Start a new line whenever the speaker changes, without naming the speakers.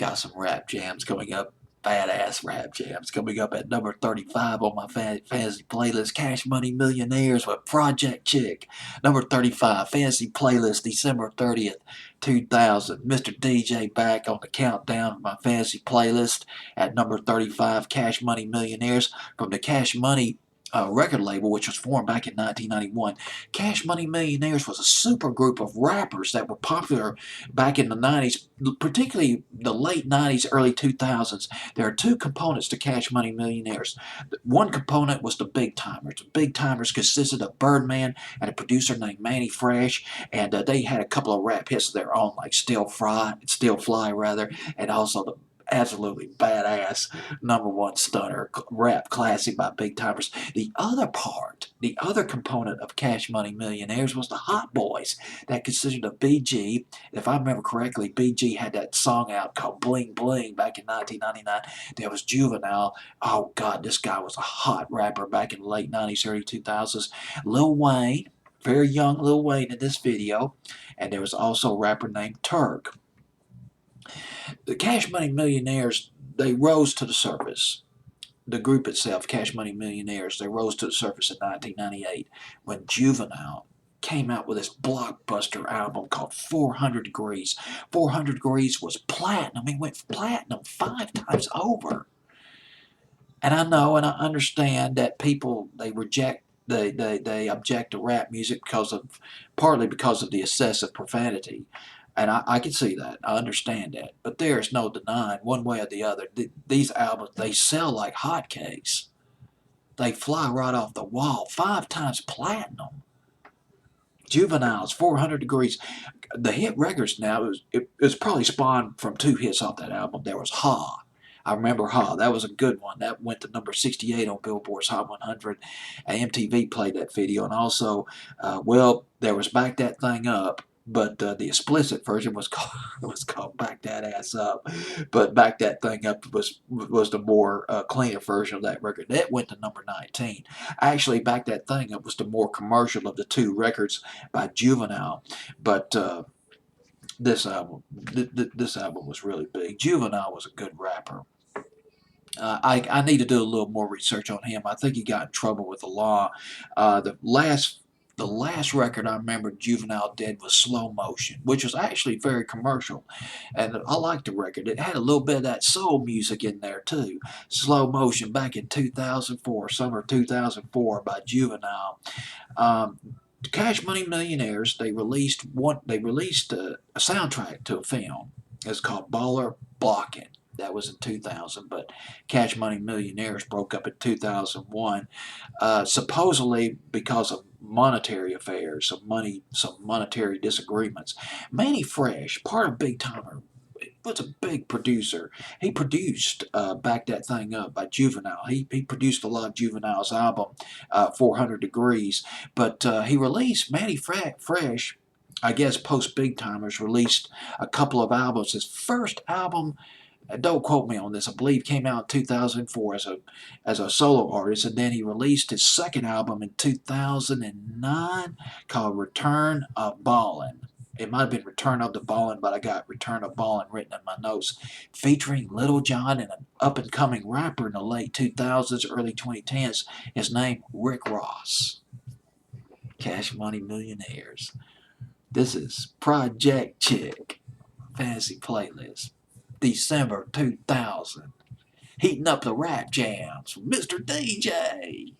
Got some rap jams coming up. Badass rap jams coming up at number 35 on my fantasy playlist. Cash Money Millionaires with Project Chick. Number 35, fantasy playlist, December 30th, 2000. Mr. DJ back on the countdown of my fantasy playlist at number 35, Cash Money Millionaires from the Cash Money record label, which was formed back in 1991. Cash Money Millionaires was a super group of rappers that were popular back in the 90s, particularly the late 90s, early 2000s. There are two components to Cash Money Millionaires. One component was the Big Timers. The Big Timers consisted of Birdman and a producer named Manny Fresh, and they had a couple of rap hits of their own, like Still Fly rather, and also the absolutely badass number one stunner rap classic by Big Timers. The other part, the other component of Cash Money Millionaires was the Hot Boys that consisted of BG. If I remember correctly, BG had that song out called Bling Bling back in 1999. There was Juvenile. Oh God, this guy was a hot rapper back in the late 90s, early 2000s. Lil Wayne, very young Lil Wayne in this video. And there was also a rapper named Turk. The Cash Money Millionaires, they rose to the surface. The group itself, Cash Money Millionaires, they rose to the surface in 1998 when Juvenile came out with this blockbuster album called 400 Degrees. 400 Degrees was platinum. It went platinum 5 times over. And I know and I understand that people, they reject, they object to rap music partly because of the excessive profanity. And I can see that. I understand that. But there's no denying, one way or the other, these albums, they sell like hotcakes. They fly right off the wall. 5 times platinum. Juveniles, 400 Degrees. The hit records now, it was probably spawned from 2 hits off that album. There was Ha. I remember Ha. That was a good one. That went to number 68 on Billboard's Hot 100. And MTV played that video. And also, there was Back That Thing Up. But the explicit version was called "Back That Ass Up," but "Back That Thing Up" was the more cleaner version of that record. That went to number 19. Actually, "Back That Thing Up" was the more commercial of the 2 records by Juvenile. But this album was really big. Juvenile was a good rapper. I need to do a little more research on him. I think he got in trouble with the law. The last record I remember Juvenile did was Slow Motion, which was actually very commercial. And I liked the record. It had a little bit of that soul music in there too. Slow Motion back in 2004, summer 2004 by Juvenile. Cash Money Millionaires, they released a soundtrack to a film. It's called Baller Blockin'. That was in 2000, but Cash Money Millionaires broke up in 2001, supposedly because of monetary affairs, some monetary disagreements. Manny Fresh, part of Big Timer, was a big producer. He produced Back That Thing Up by Juvenile. He produced a lot of Juvenile's album, 400 Degrees, but he released Manny Fresh, I guess post Big Timers, released a couple of albums. His first album, don't quote me on this, I believe came out in 2004 as a solo artist, and then he released his second album in 2009 called Return of Ballin'. It might have been Return of the Ballin', but I got Return of Ballin' written in my notes, featuring Little John and an up-and-coming rapper in the late 2000s, early 2010s, his name Rick Ross. Cash Money Millionaires. This is Project Chick, Fantasy Playlist. December 2000. Heating up the rap jams with Mr. DJ.